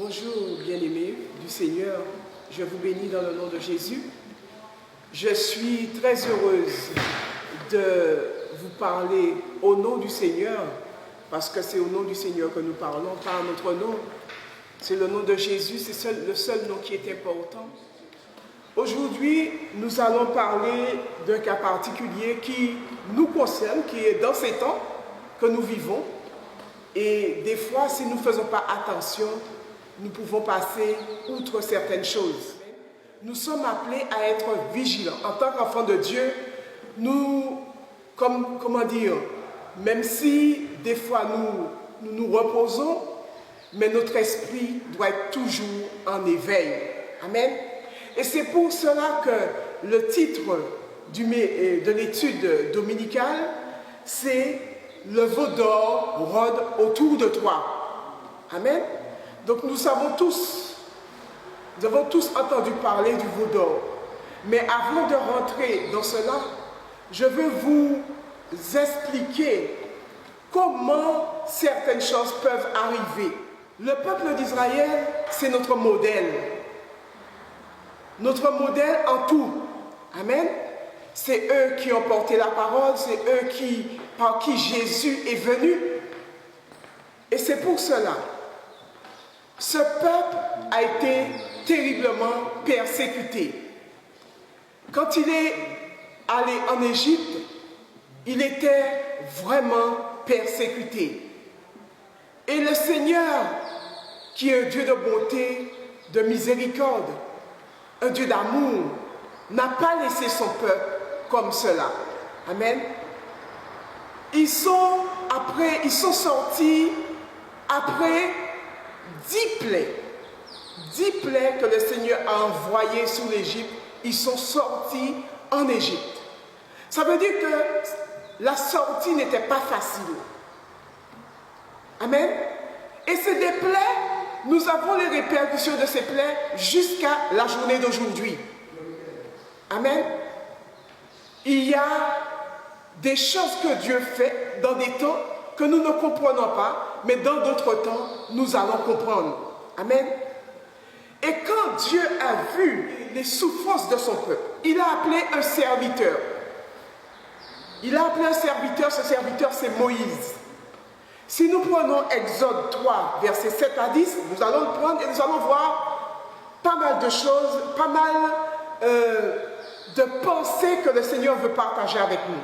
Bonjour bien-aimés du Seigneur, je vous bénis dans le nom de Jésus. Je suis très heureuse de vous parler au nom du Seigneur, parce que c'est au nom du Seigneur que nous parlons, pas à notre nom. C'est le nom de Jésus, c'est le seul nom qui est important. Aujourd'hui, nous allons parler d'un cas particulier qui nous concerne, qui est dans ces temps que nous vivons. Et des fois, si nous ne faisons pas attention, nous pouvons passer outre certaines choses. Nous sommes appelés à être vigilants. En tant qu'enfants de Dieu, même si des fois nous reposons, mais notre esprit doit être toujours en éveil. Amen. Et c'est pour cela que le titre de l'étude dominicale, c'est « Le veau d'or rôde autour de toi ». Amen. Donc nous avons tous entendu parler du veau d'or. Mais avant de rentrer dans cela, je veux vous expliquer comment certaines choses peuvent arriver. Le peuple d'Israël, c'est notre modèle. Notre modèle en tout. Amen. C'est eux qui ont porté la parole, c'est eux par qui Jésus est venu. Et c'est pour cela, ce peuple a été terriblement persécuté. Quand il est allé en Égypte, il était vraiment persécuté. Et le Seigneur, qui est un Dieu de bonté, de miséricorde, un Dieu d'amour, n'a pas laissé son peuple comme cela. Amen. Ils sont sortis après 10 plaies que le Seigneur a envoyées sur l'Égypte. Ils sont sortis en Égypte. Ça veut dire que la sortie n'était pas facile. Amen. Et c'est des plaies, nous avons les répercussions de ces plaies jusqu'à la journée d'aujourd'hui. Amen. Il y a des choses que Dieu fait dans des temps que nous ne comprenons pas, mais dans d'autres temps, nous allons comprendre. Amen. Et quand Dieu a vu les souffrances de son peuple, il a appelé un serviteur. Il a appelé un serviteur, ce serviteur c'est Moïse. Si nous prenons Exode 3, versets 7 à 10, nous allons le prendre et nous allons voir pas mal de choses, pas mal de pensées que le Seigneur veut partager avec nous.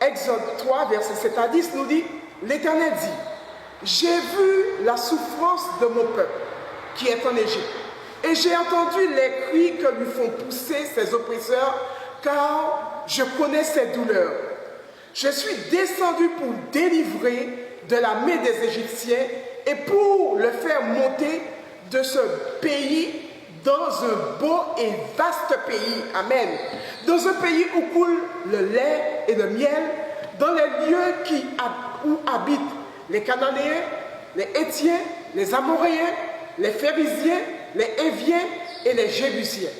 Exode 3, versets 7 à 10 nous dit, l'Éternel dit, j'ai vu la souffrance de mon peuple qui est en Égypte, et j'ai entendu les cris que lui font pousser ses oppresseurs, car je connais ses douleurs. Je suis descendu pour délivrer de la main des Égyptiens et pour le faire monter de ce pays dans un beau et vaste pays. Amen. Dans un pays où coule le lait et le miel, dans les lieux où habitent les Cananéens, les Héthiens, les Amoréens, les Phérésiens, les Héviens et les Jébusiens.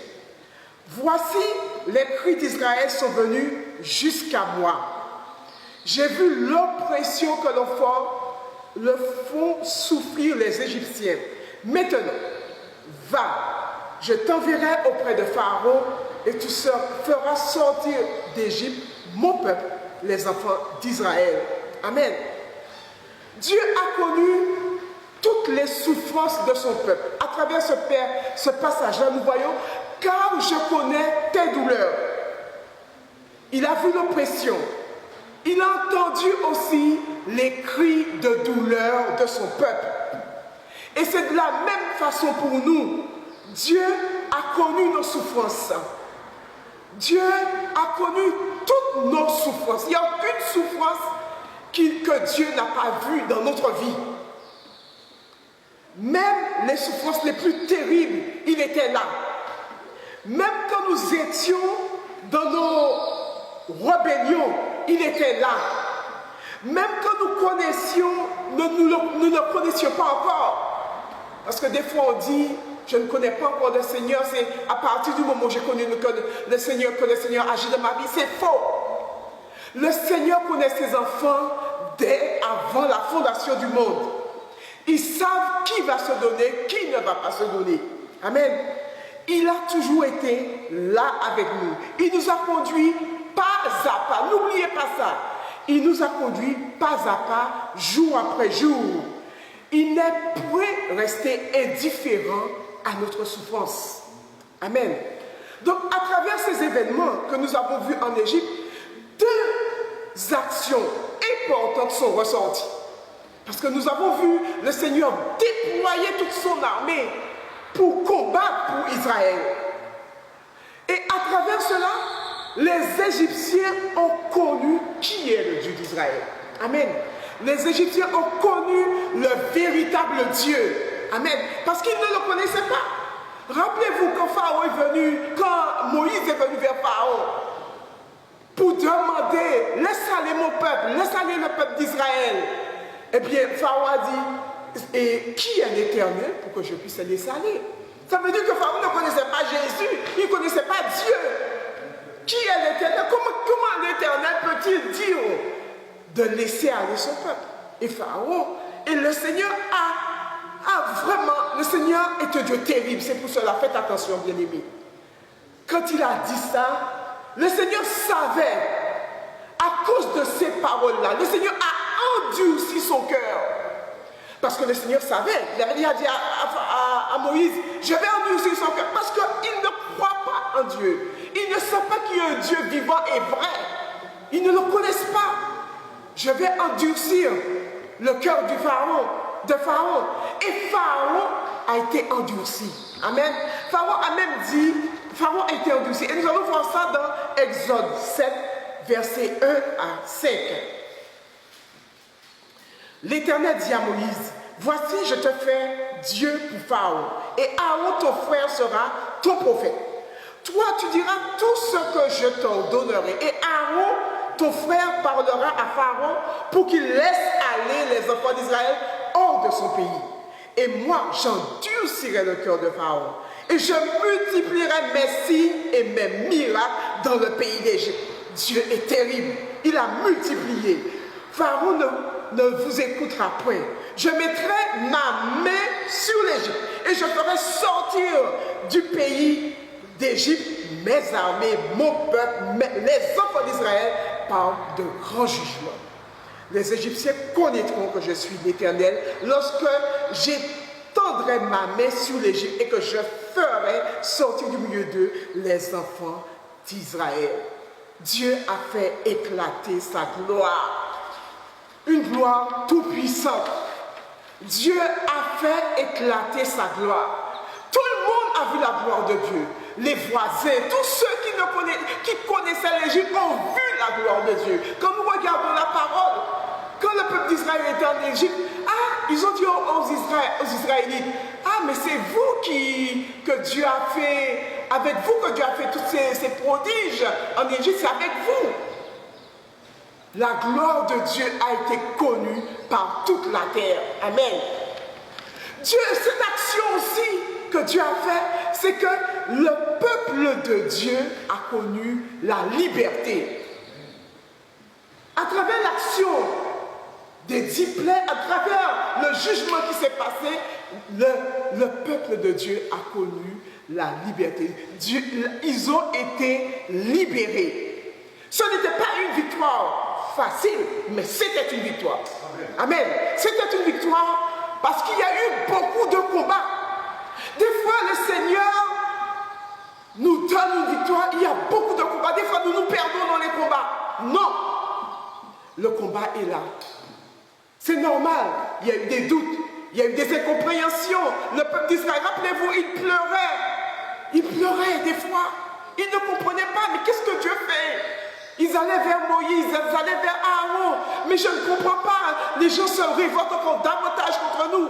Voici, les cris d'Israël sont venus jusqu'à moi. J'ai vu l'oppression que le font souffrir les Égyptiens. Maintenant, va, je t'enverrai auprès de Pharaon et tu feras sortir d'Égypte mon peuple, les enfants d'Israël. Amen. Dieu a connu toutes les souffrances de son peuple. À travers ce passage-là, nous voyons, car je connais tes douleurs. Il a vu l'oppression. Il a entendu aussi les cris de douleur de son peuple. Et c'est de la même façon pour nous. Dieu a connu nos souffrances. Dieu a connu toutes nos souffrances. Il n'y a aucune souffrance que Dieu n'a pas vue dans notre vie. Même les souffrances les plus terribles, il était là. Même quand nous étions dans nos rébellions, il était là. Même quand nous connaissions, nous ne connaissions pas encore. Parce que des fois on dit, je ne connais pas encore le Seigneur, c'est à partir du moment où j'ai connu le Seigneur que le Seigneur agit dans ma vie. C'est faux. Le Seigneur connaît ses enfants dès avant la fondation du monde. Ils savent qui va se donner, qui ne va pas se donner. Amen. Il a toujours été là avec nous. Il nous a conduits pas à pas. N'oubliez pas ça. Il nous a conduits pas à pas, jour après jour. Il n'est point resté indifférent à notre souffrance. Amen. Donc, à travers ces événements que nous avons vus en Égypte, deux actions importantes sont ressorties. Parce que nous avons vu le Seigneur déployer toute son armée pour combattre pour Israël. Et à travers cela, les Égyptiens ont connu qui est le Dieu d'Israël. Amen. Les Égyptiens ont connu le véritable Dieu. Amen. Parce qu'ils ne le connaissaient pas. Rappelez-vous quand Pharaon est venu, quand Moïse est venu vers Pharaon pour demander, laisse aller mon peuple, laisse aller le peuple d'Israël. Eh bien, Pharaon a dit, et qui est l'Éternel pour que je puisse le laisser aller? Ça veut dire que Pharaon ne connaissait pas Jésus, il ne connaissait pas Dieu. Qui est l'Éternel? Comment l'Éternel peut-il dire de laisser aller son peuple? Et Pharaon, et le Seigneur le Seigneur est un Dieu terrible, c'est pour cela, faites attention, bien-aimés. Quand il a dit ça, le Seigneur savait, à cause de ces paroles-là, le Seigneur a endurci son cœur. Parce que le Seigneur savait, il avait dit à Moïse, je vais endurcir son cœur, parce qu'il ne croit pas en Dieu. Il ne sait pas qu'il y a un Dieu vivant et vrai. Ils ne le connaissent pas. Je vais endurcir le cœur de Pharaon. Et Pharaon a été endurci. Amen. Pharaon a même dit, Pharaon a été endurci. Et nous allons voir ça dans Exode 7, versets 1 à 5. L'Éternel dit à Moïse, voici je te fais Dieu pour Pharaon, et Aaron ton frère sera ton prophète. Toi tu diras tout ce que je t'ordonnerai, et Aaron ton frère parlera à Pharaon pour qu'il laisse aller les enfants d'Israël hors de son pays. Et moi j'endurcirai le cœur de Pharaon, et je multiplierai mes signes et mes miracles dans le pays d'Égypte. Dieu est terrible, il a multiplié. Pharaon ne vous écoutera point. Je mettrai ma main sur l'Égypte et je ferai sortir du pays d'Égypte mes armées, mon peuple, les enfants d'Israël par de grands jugements. Les Égyptiens connaîtront que je suis l'Éternel lorsque j'étendrai ma main sur l'Égypte et que je ferai sortir du milieu d'eux les enfants d'Israël. Dieu a fait éclater sa gloire. Une gloire tout-puissante. Dieu a fait éclater sa gloire. Tout le monde a vu la gloire de Dieu. Les voisins, tous ceux qui connaissaient l'Égypte ont vu la gloire de Dieu. Quand nous regardons la parole, quand le peuple d'Israël était en Égypte, ils ont dit aux Israélites, mais c'est vous que Dieu a fait, avec vous que Dieu a fait tous ces prodiges en Égypte, c'est avec vous. La gloire de Dieu a été connue par toute la terre. Amen. Dieu, cette action aussi que Dieu a fait, c'est que le peuple de Dieu a connu la liberté. À travers l'action des 10 plaies, à travers le jugement qui s'est passé, le peuple de Dieu a connu la liberté. Ils ont été libérés. Ce n'était pas une victoire facile, mais c'était une victoire. Amen. C'était une victoire parce qu'il y a eu beaucoup de combats. Des fois, le Seigneur nous donne une victoire, il y a beaucoup de combats. Des fois, nous nous perdons dans les combats. Non. Le combat est là. C'est normal. Il y a eu des doutes, il y a eu des incompréhensions. Le peuple d'Israël, rappelez-vous, il pleurait. Il pleurait des fois. Il ne comprenait pas, mais qu'est-ce que Dieu fait? Ils allaient vers Moïse, ils allaient vers Aaron. Mais je ne comprends pas. Les gens se révoltent encore davantage contre nous.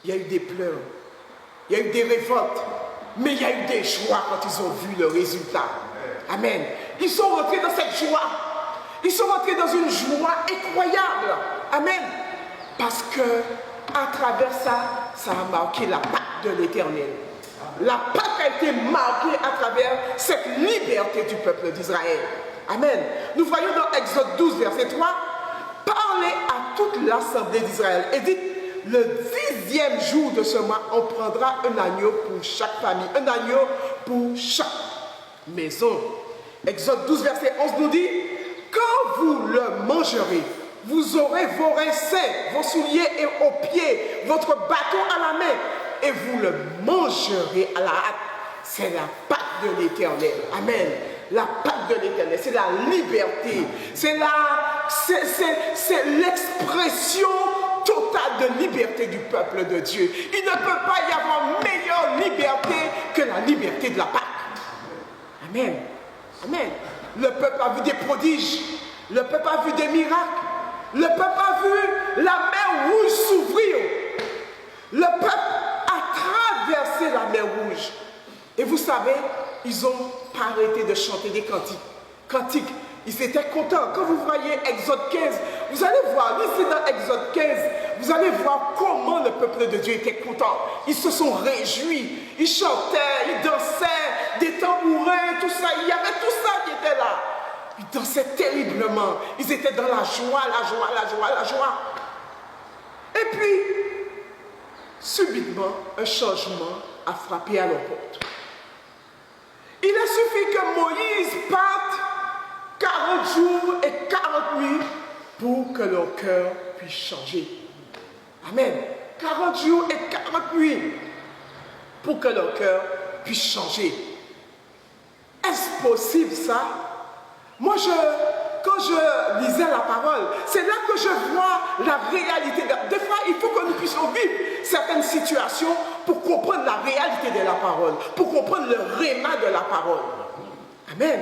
Il y a eu des pleurs. Il y a eu des révoltes. Mais il y a eu des joies quand ils ont vu le résultat. Amen. Ils sont rentrés dans cette joie. Ils sont rentrés dans une joie incroyable. Amen. Parce que à travers ça, ça a marqué la Pâque de l'Éternel. La Pâque a été marquée à travers cette liberté du peuple d'Israël. Amen. Nous voyons dans Exode 12, verset 3, parlez à toute l'assemblée d'Israël et dites, le 10e jour de ce mois, on prendra un agneau pour chaque famille, un agneau pour chaque maison. Exode 12, verset 11 nous dit, quand vous le mangerez, vous aurez vos reins sains, vos souliers et aux pieds, votre bâton à la main, et vous le mangerez à la hâte. C'est la Pâque de l'Éternel. Amen. La Pâque de l'Éternel, c'est la liberté. C'est l'expression totale de liberté du peuple de Dieu. Il ne peut pas y avoir meilleure liberté que la liberté de la Pâque. Amen. Amen. Le peuple a vu des prodiges. Le peuple a vu des miracles. Le peuple a vu la mer rouge s'ouvrir. Le peuple a traversé la mer rouge. Et vous savez, ils n'ont pas arrêté de chanter des cantiques. Ils étaient contents. Quand vous voyez Exode 15, vous allez voir, lisez dans Exode 15, vous allez voir comment le peuple de Dieu était content. Ils se sont réjouis. Ils chantaient, ils dansaient, des tambourins, tout ça. Il y avait tout ça qui était là. Ils dansaient terriblement. Ils étaient dans la joie, la joie, la joie, la joie. Et puis, subitement, un changement a frappé à leur porte. Il a suffi que Moïse parte 40 jours et 40 nuits pour que leur cœur puisse changer. Amen. 40 jours et 40 nuits pour que leur cœur puisse changer. Est-ce possible ça? Moi, quand je lisais la parole, c'est là que je vois la réalité. Des fois, il faut que nous puissions vivre certaines situations pour comprendre la réalité de la parole, pour comprendre le réma de la parole. Amen.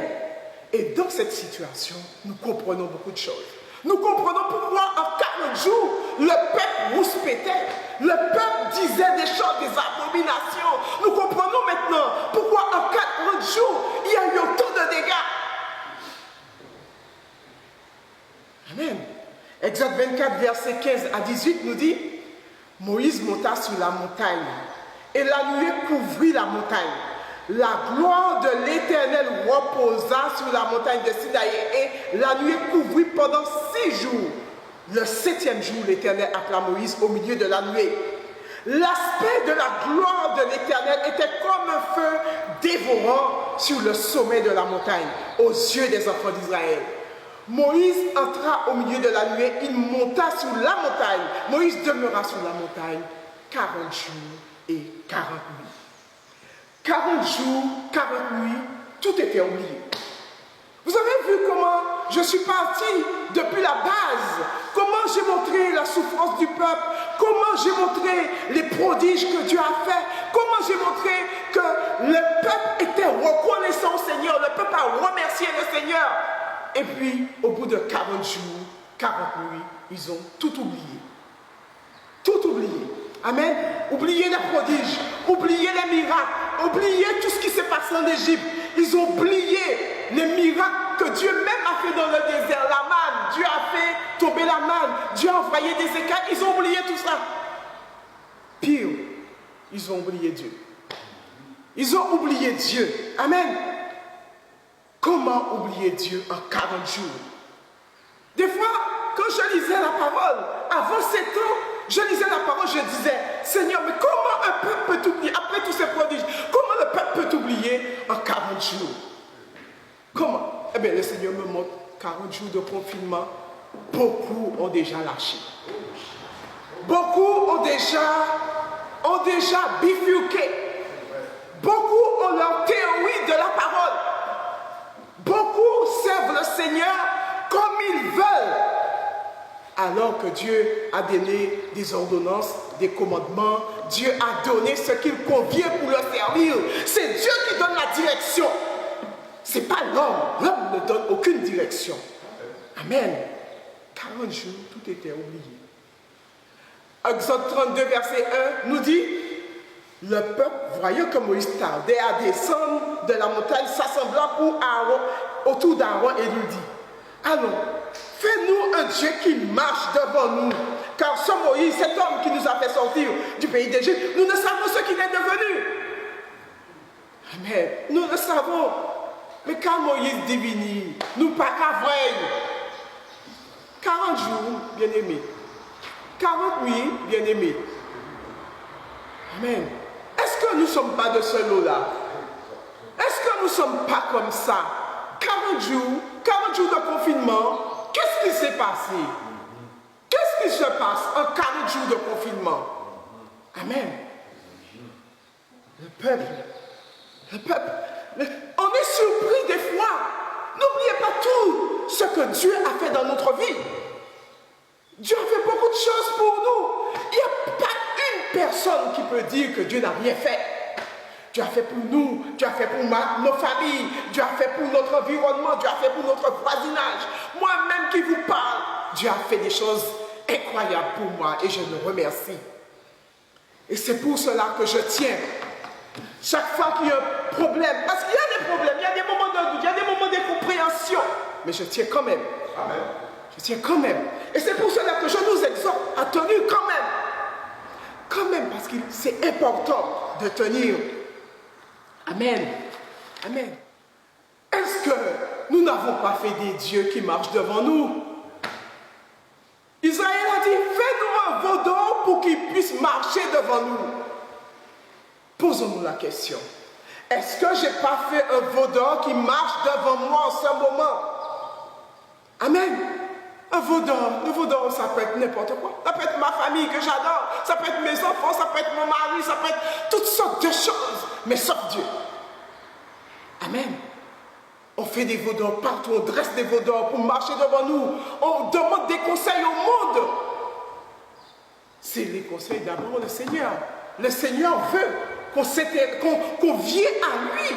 Et dans cette situation, nous comprenons beaucoup de choses. Nous comprenons pourquoi en 40 jours, le peuple rouspétait. Le peuple disait des choses, des abominations. Nous comprenons maintenant pourquoi en 40 jours, il y a eu autant de dégâts. Amen. Exode 24, verset 15 à 18 nous dit, Moïse monta sur la montagne et la nuée couvrit la montagne. La gloire de l'Éternel reposa sur la montagne de Sinaï et la nuée couvrit pendant 6 jours. Le 7e jour, l'Éternel appela Moïse au milieu de la nuée. L'aspect de la gloire de l'Éternel était comme un feu dévorant sur le sommet de la montagne, aux yeux des enfants d'Israël. Moïse entra au milieu de la nuée, il monta sur la montagne. Moïse demeura sur la montagne 40 jours et 40 nuits. 40 jours, 40 nuits, tout était oublié. Vous avez vu comment je suis parti depuis la base, comment j'ai montré la souffrance du peuple, comment j'ai montré les prodiges que Dieu a fait, comment j'ai montré que le peuple était reconnaissant au Seigneur, le peuple a remercié le Seigneur. Et puis, au bout de 40 jours, 40 nuits, ils ont tout oublié. Tout oublié. Amen. Oubliez les prodiges, oubliez les miracles, oubliez tout ce qui s'est passé en Égypte. Ils ont oublié les miracles que Dieu même a fait dans le désert. La manne, Dieu a fait tomber la manne, Dieu a envoyé des écailles. Ils ont oublié tout ça. Pire, ils ont oublié Dieu. Ils ont oublié Dieu. Amen. Comment oublier Dieu en 40 jours? Des fois, quand je lisais la parole, avant 7 ans, je lisais la parole, je disais, Seigneur, mais comment un peuple peut t'oublier après tous ces prodiges? Comment le peuple peut t'oublier en 40 jours? Comment? Eh bien, le Seigneur me montre 40 jours de confinement. Beaucoup ont déjà lâché. Beaucoup ont déjà bifurqué. Beaucoup ont leur théorie de la parole. Beaucoup servent le Seigneur comme ils veulent. Alors que Dieu a donné des ordonnances, des commandements, Dieu a donné ce qu'il convient pour le servir. C'est Dieu qui donne la direction. Ce n'est pas l'homme. L'homme ne donne aucune direction. Amen. 40 jours, tout était oublié. Exode 32, verset 1 nous dit, le peuple, voyant que Moïse tardait à descendre de la montagne, s'assembla autour d'Aaron et lui dit, allons, fais-nous un Dieu qui marche devant nous. Car ce Moïse, cet homme qui nous a fait sortir du pays d'Égypte, nous ne savons ce qu'il est devenu. Amen. Nous le savons. Mais quand Moïse divini, nous pas qu'à voir. 40 jours, bien-aimés, 40 nuits, bien-aimés. Amen. Est-ce que nous ne sommes pas de ce lot-là? Est-ce que nous ne sommes pas comme ça? 40 jours de confinement, qu'est-ce qui s'est passé? Qu'est-ce qui se passe en 40 jours de confinement? Amen. Le peuple, on est surpris des fois. N'oubliez pas tout ce que Dieu a fait dans notre vie. Dieu a fait beaucoup de choses pour nous. Il n'y a pas une personne qui peut dire que Dieu n'a rien fait. Dieu a fait pour nous, Dieu a fait pour nos familles, Dieu a fait pour notre environnement, Dieu a fait pour notre voisinage. Moi-même qui vous parle, Dieu a fait des choses incroyables pour moi et je le remercie. Et c'est pour cela que je tiens. Chaque fois qu'il y a un problème, parce qu'il y a des problèmes, il y a des moments de doute, il y a des moments d'incompréhension, mais je tiens quand même. Amen. Je tiens quand même. Et c'est pour cela que je nous exhorte à tenir quand même. Quand même, parce que c'est important de tenir. Amen. Amen. Est-ce que nous n'avons pas fait des dieux qui marchent devant nous? Israël a dit, fais-nous un veau d'or pour qu'il puisse marcher devant nous. Posons-nous la question. Est-ce que je n'ai pas fait un veau d'or qui marche devant moi en ce moment? Amen. Un veau d'or, ça peut être n'importe quoi. Ça peut être ma famille que j'adore, ça peut être mes enfants, ça peut être mon mari, ça peut être toutes sortes de choses, mais sauf Dieu. Amen. On fait des veaux d'or partout, on dresse des veaux d'or pour marcher devant nous, on demande des conseils au monde. C'est les conseils d'abord le Seigneur. Le Seigneur veut qu'on vienne à lui.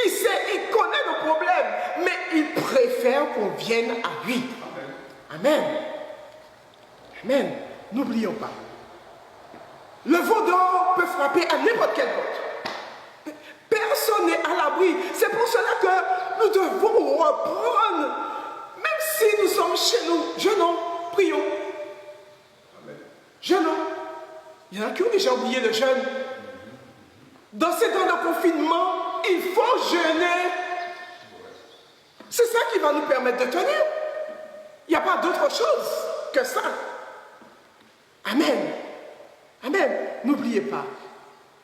Il sait, il connaît nos problèmes, mais il préfère qu'on vienne à lui. Amen. Amen. N'oublions pas. Le veau d'or peut frapper à n'importe quelle porte. Personne n'est à l'abri. C'est pour cela que nous devons reprendre, même si nous sommes chez nous, jeûnons, prions. Jeûnons. Il y en a qui ont déjà oublié le jeûne. Dans ces temps de confinement, il faut jeûner. C'est ça qui va nous permettre de tenir. Il n'y a pas d'autre chose que ça. Amen. Amen. N'oubliez pas,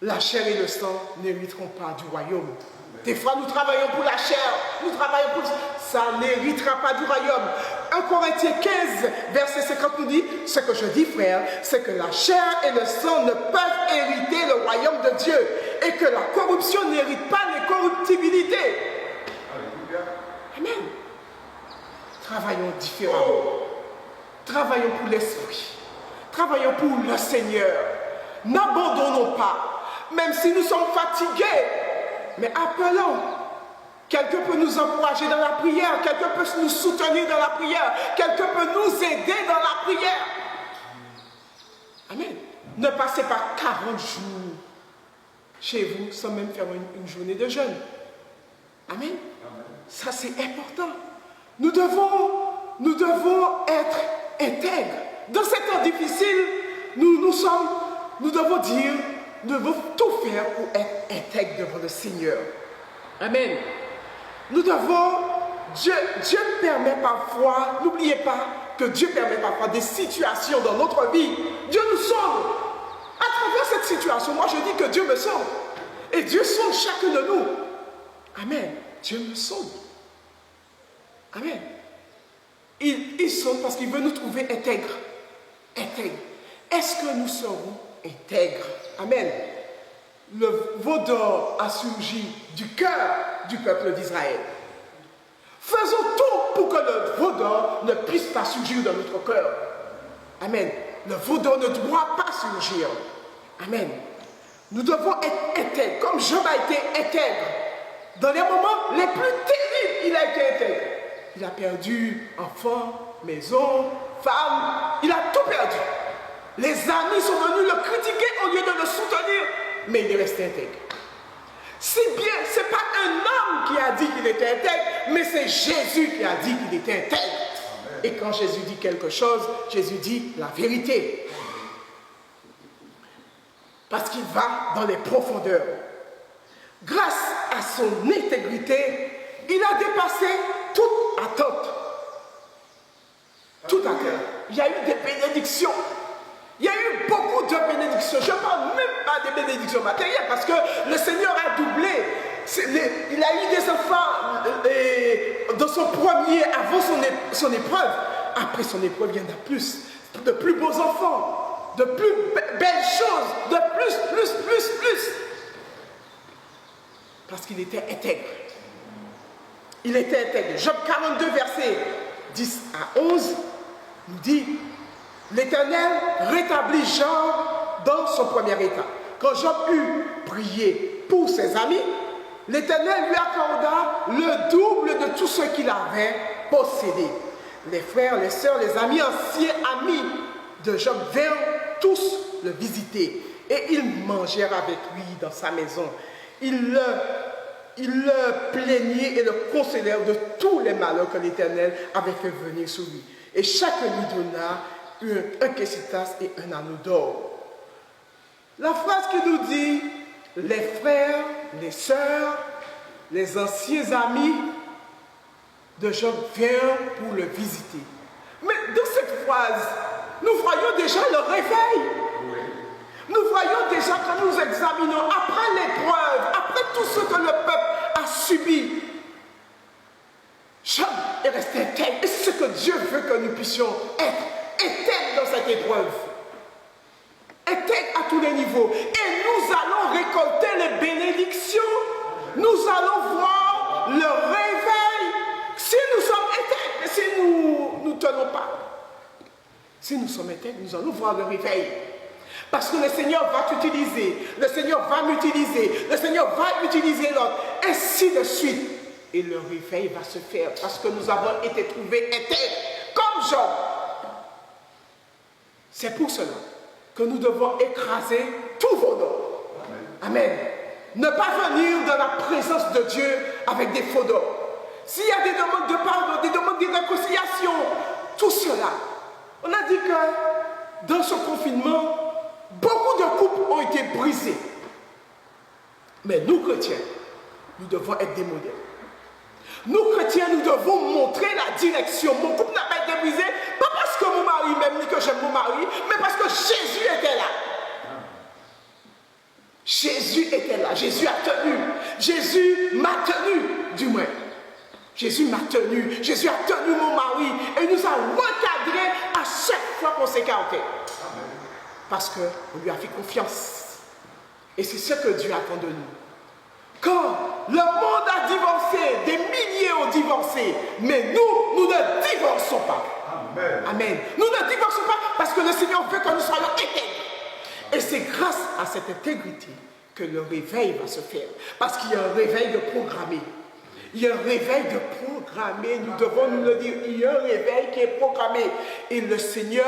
la chair et le sang n'hériteront pas du royaume. Des fois, nous travaillons pour la chair, nous travaillons pour... Ça n'héritera pas du royaume. 1 Corinthiens 15, verset 50 nous dit, ce que je dis, frère, c'est que la chair et le sang ne peuvent hériter le royaume de Dieu et que la corruption n'hérite pas l'incorruptibilité. Amen. Travaillons différemment. Travaillons pour l'esprit. Travaillons pour le Seigneur. N'abandonnons pas. Même si nous sommes fatigués, mais appelons. Quelqu'un peut nous encourager dans la prière. Quelqu'un peut nous soutenir dans la prière. Quelqu'un peut nous aider dans la prière. Amen. Ne passez pas 40 jours chez vous sans même faire une journée de jeûne. Amen. Ça, c'est important. Nous devons être intègres. Dans ces temps difficiles, nous devons dire, nous devons tout faire pour être intègres devant le Seigneur. Amen. Nous devons, Dieu permet parfois, n'oubliez pas que Dieu permet parfois des situations dans notre vie. Dieu nous sauve. À travers cette situation, moi je dis que Dieu me sauve. Et Dieu sauve chacun de nous. Amen. Dieu me sauve. Amen. Il sauve parce qu'il veut nous trouver intègres. Intègres. Est-ce que nous serons intègres? Amen. Le veau d'or a surgi du cœur du peuple d'Israël. Faisons tout pour que le veau d'or ne puisse pas surgir dans notre cœur. Amen. Le veau d'or ne doit pas surgir. Amen. Nous devons être intègres, comme Job a été intègre. Dans les moments les plus terribles, il a été intègre. Il a perdu enfants, maison, femme, il a tout perdu. Les amis sont venus le critiquer au lieu de le soutenir, mais il est resté intègre. Si bien, ce n'est pas un homme qui a dit qu'il était intègre, mais c'est Jésus qui a dit qu'il était intègre. Amen. Et quand Jésus dit quelque chose, Jésus dit la vérité. Parce qu'il va dans les profondeurs. Grâce à son intégrité, il a dépassé toute attente. Toute attente. Il y a eu des bénédictions. de bénédictions. Je ne parle même pas des bénédictions matérielles parce que le Seigneur a doublé. Il a eu des enfants dans son premier, avant son épreuve. Après son épreuve, il y en a plus. De plus beaux enfants, de plus belles choses, de plus. Parce qu'il était intègre. Il était intègre. Job 42, versets 10 à 11, nous dit: l'Éternel rétablit Job dans son premier état. Quand Job eut prié pour ses amis, l'Éternel lui accorda le double de tout ce qu'il avait possédé. Les frères, les sœurs, les amis, anciens amis de Job vinrent tous le visiter et ils mangèrent avec lui dans sa maison. Ils le plaignaient et le consolèrent de tous les malheurs que l'Éternel avait fait venir sur lui. Et chacun lui donna un kessitas et un anneau d'or. La phrase qui nous dit: les frères, les sœurs, les anciens amis de Job vinrent pour le visiter. Mais dans cette phrase, nous voyons déjà le réveil. Oui. Nous voyons déjà, quand nous examinons, après l'épreuve, après tout ce que le peuple a subi, Job est resté intègre. Et c'est ce que Dieu veut que nous puissions être intègres dans cette épreuve. Intègres à tous les niveaux. Et nous allons récolter les bénédictions. Nous allons voir le réveil. Si nous sommes intègres, et si nous ne tenons pas, si nous sommes intègres, nous allons voir le réveil. Parce que le Seigneur va t'utiliser, le Seigneur va m'utiliser, le Seigneur va utiliser l'autre, ainsi de suite. Et le réveil va se faire parce que nous avons été trouvés intègres, comme Job. C'est pour cela que nous devons écraser tous vos noms. Amen. Ne pas venir dans la présence de Dieu avec des faux dons. S'il y a des demandes de pardon, des demandes de réconciliation, tout cela, on a dit que dans ce confinement, beaucoup de couples ont été brisés. Mais nous, chrétiens, nous devons être des modèles. Nous, chrétiens, nous devons montrer la direction. Mon couple n'a pas été brisé, pas parce que mon mari m'aime ni que j'aime mon mari, mais parce que Jésus était là. Jésus était là. Jésus a tenu. Jésus m'a tenu, du moins. Jésus m'a tenu. Jésus a tenu mon mari et nous a recadrés à chaque fois qu'on s'écartait. Parce qu'on lui a fait confiance. Et c'est ce que Dieu attend de nous. Quand le monde a divorcé, des milliers ont divorcé, mais nous ne divorçons pas. Amen. Amen. Nous ne divorçons pas parce que le Seigneur veut que nous soyons intègres. Et c'est grâce à cette intégrité que le réveil va se faire. Parce qu'il y a un réveil de programmé. Il y a un réveil de programmé. Nous devons nous le dire. Il y a un réveil qui est programmé. Et le Seigneur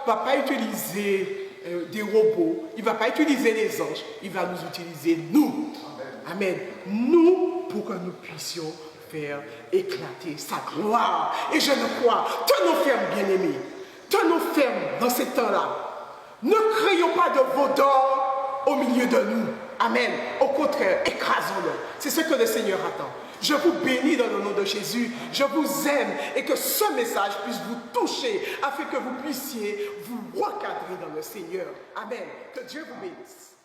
ne va pas utiliser des robots, il ne va pas utiliser les anges, il va nous utiliser nous. Amen. Nous, pour que nous puissions faire éclater sa gloire. Et je le crois. Tenons ferme, bien-aimés. Tenons ferme dans ces temps-là. Ne créons pas de veaux d'or au milieu de nous. Amen. Au contraire, écrasons-le. C'est ce que le Seigneur attend. Je vous bénis dans le nom de Jésus. Je vous aime et que ce message puisse vous toucher afin que vous puissiez vous recadrer dans le Seigneur. Amen. Que Dieu vous bénisse.